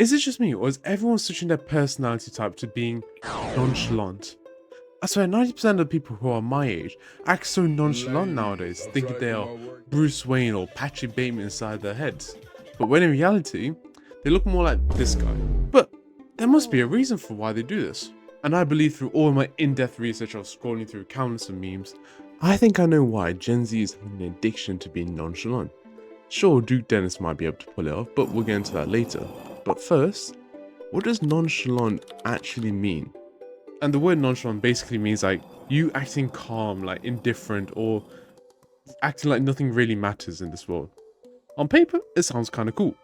Is it just me, or is everyone switching their personality type to being nonchalant? I swear 90% of people who are my age act so nonchalant nowadays, thinking they are Bruce Wayne or Patrick Bateman inside their heads. But when in reality, they look more like this guy. But there must be a reason for why they do this. And I believe through all my in-depth research of scrolling through countless of memes, I think I know why Gen Z is having an addiction to being nonchalant. Sure, Duke Dennis might be able to pull it off, but we'll get into that later. But first, what does nonchalant actually mean? And the word nonchalant basically means like you acting calm, like indifferent, or acting like nothing really matters in this world. On paper, it sounds kind of cool.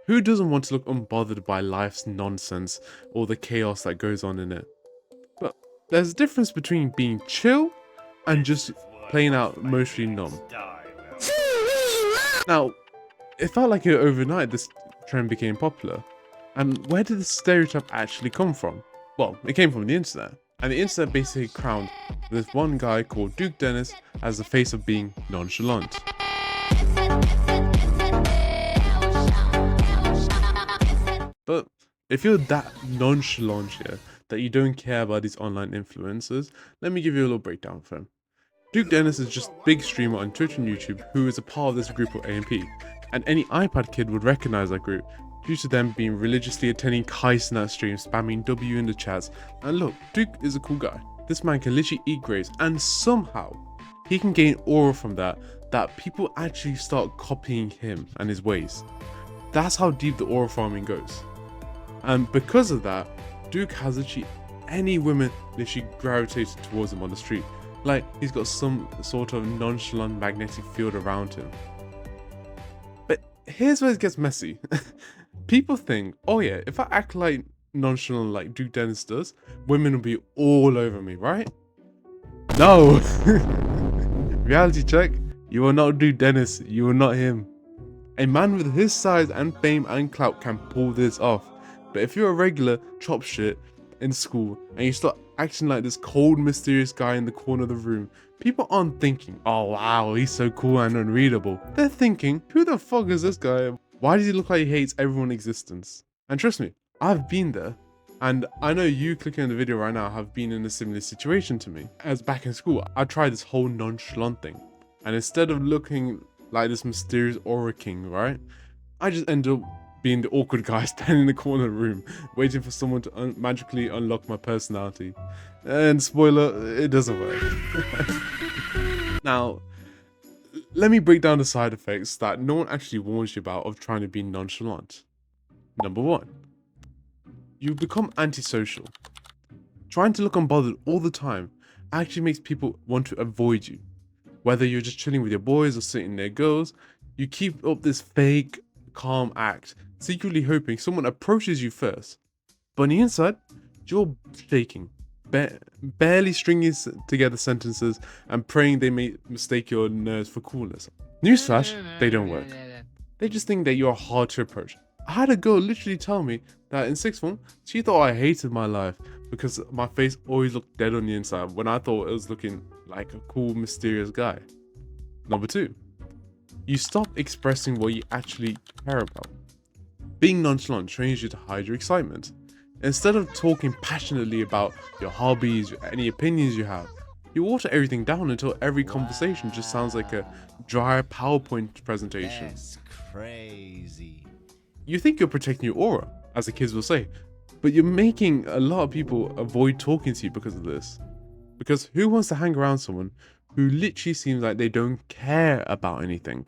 Who doesn't want to look unbothered by life's nonsense or the chaos that goes on in it? But there's a difference between being chill and just playing out emotionally numb. Now, it felt like overnight this trend became popular. And where did this stereotype actually come from? Well, it came from the internet. And the internet basically crowned this one guy called Duke Dennis as the face of being nonchalant. But if you're that nonchalant here, that you don't care about these online influencers, let me give you a little breakdown for him. Duke Dennis is just a big streamer on Twitch and YouTube who is a part of this group of AMP, and any iPad kid would recognize that group due to them being religiously attending Kai's in that stream, spamming W in the chats. And look, Duke is a cool guy. This man can literally eat grapes, and somehow he can gain aura from that people actually start copying him and his ways. That's how deep the aura farming goes. And because of that, Duke has literally any women literally gravitated towards him on the street. Like he's got some sort of nonchalant magnetic field around him. But here's where it gets messy. People think, oh yeah, if I act like nonchalant like Duke Dennis does, women will be all over me, right? No! Reality check, you are not Duke Dennis, you are not him. A man with his size and fame and clout can pull this off. But if you're a regular chop shit in school and you start acting like this cold, mysterious guy in the corner of the room, people aren't thinking, oh wow, he's so cool and unreadable. They're thinking, who the fuck is this guy? Why does he look like he hates everyone's existence? And trust me, I've been there. And I know you clicking on the video right now have been in a similar situation to me. As back in school, I tried this whole nonchalant thing. And instead of looking like this mysterious aura king, right? I just ended up being the awkward guy standing in the corner of the room, waiting for someone to magically unlock my personality. And spoiler, it doesn't work. Now, let me break down the side effects that no one actually warns you about of trying to be nonchalant. Number 1, you become antisocial. Trying to look unbothered all the time actually makes people want to avoid you. Whether you're just chilling with your boys or sitting near girls, you keep up this fake, calm act, secretly hoping someone approaches you first. But on the inside, you're shaking, barely stringing together sentences and praying they may mistake your nerves for coolness. Newsflash, they don't work. They just think that you're hard to approach. I had a girl literally tell me that in 6th form, she thought I hated my life because my face always looked dead on the inside when I thought it was looking like a cool, mysterious guy. Number 2, you stop expressing what you actually care about. Being nonchalant trains you to hide your excitement. Instead of talking passionately about your hobbies, any opinions you have, you water everything down until every conversation just sounds like a dry PowerPoint presentation. That's crazy. You think you're protecting your aura, as the kids will say, but you're making a lot of people avoid talking to you because of this. Because who wants to hang around someone who literally seems like they don't care about anything?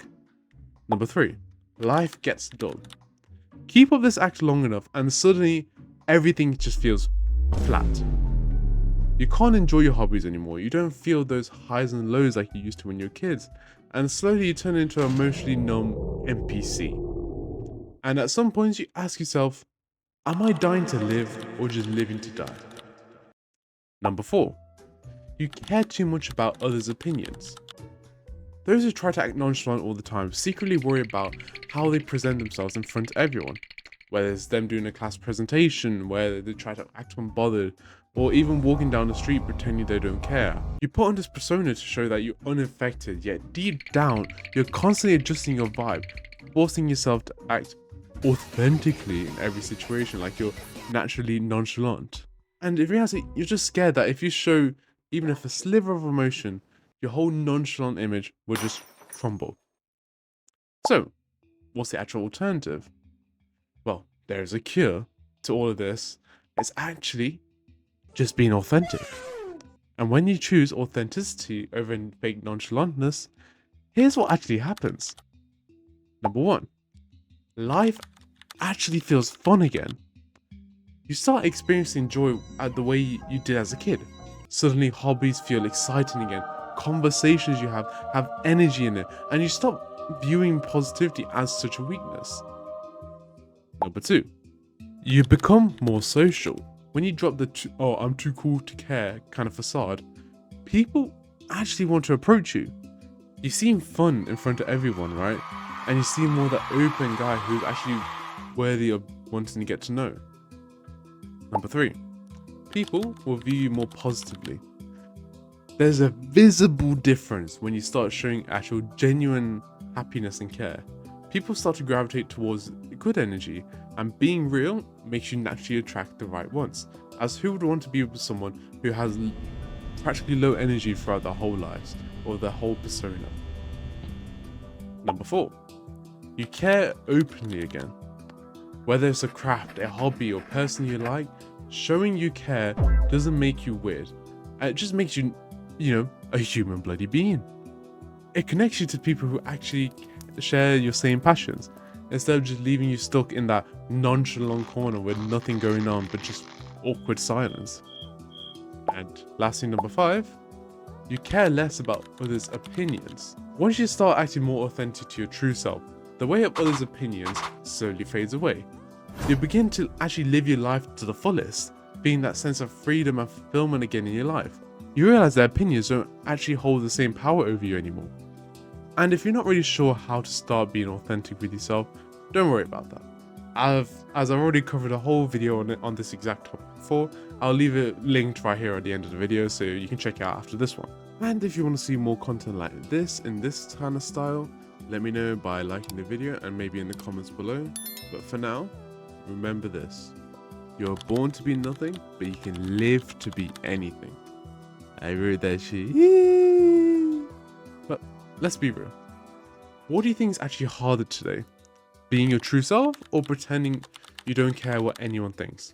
Number 3, life gets dull. Keep up this act long enough and suddenly everything just feels flat. You can't enjoy your hobbies anymore. You don't feel those highs and lows like you used to when you were kids. And slowly you turn into an emotionally numb NPC. And at some point you ask yourself, am I dying to live or just living to die? Number 4, you care too much about others' opinions. Those who try to act nonchalant all the time secretly worry about how they present themselves in front of everyone. Whether it's them doing a class presentation, whether they try to act unbothered, or even walking down the street pretending they don't care. You put on this persona to show that you're unaffected, yet deep down, you're constantly adjusting your vibe, forcing yourself to act authentically in every situation, like you're naturally nonchalant. And in reality, you're just scared that if you show even if a sliver of emotion, your whole nonchalant image will just crumble. So, what's the actual alternative? Well, there's a cure to all of this. It's actually just being authentic. And when you choose authenticity over fake nonchalantness, here's what actually happens. Number one, life actually feels fun again. You start experiencing joy at the way you did as a kid. Suddenly hobbies feel exciting again. Conversations you have energy in it, and you stop viewing positivity as such a weakness. Number two, you become more social. When you drop the "oh, I'm too cool to care" kind of facade, people actually want to approach you. You seem fun in front of everyone, right? And you seem more that open guy who's actually worthy of wanting to get to know. Number three, people will view you more positively. There's a visible difference when you start showing actual genuine happiness and care. People start to gravitate towards good energy, and being real makes you naturally attract the right ones. As who would want to be with someone who has practically low energy throughout their whole lives or their whole persona? Number four, you care openly again. Whether it's a craft, a hobby, or person you like, showing you care doesn't make you weird. It just makes you, a human bloody being. It connects you to people who actually share your same passions, instead of just leaving you stuck in that nonchalant corner with nothing going on but just awkward silence. And lastly, number five, you care less about others' opinions. Once you start acting more authentic to your true self, the weight of others' opinions slowly fades away. You begin to actually live your life to the fullest, feeling that sense of freedom and fulfillment again in your life. You realize their opinions don't actually hold the same power over you anymore. And if you're not really sure how to start being authentic with yourself, don't worry about that. As I've already covered a whole video on this exact topic before, I'll leave it linked right here at the end of the video so you can check it out after this one. And if you want to see more content like this in this kind of style, let me know by liking the video and maybe in the comments below. But for now, remember this. You're born to be nothing, but you can live to be anything. I wrote that shit. But let's be real. What do you think is actually harder today? Being your true self or pretending you don't care what anyone thinks?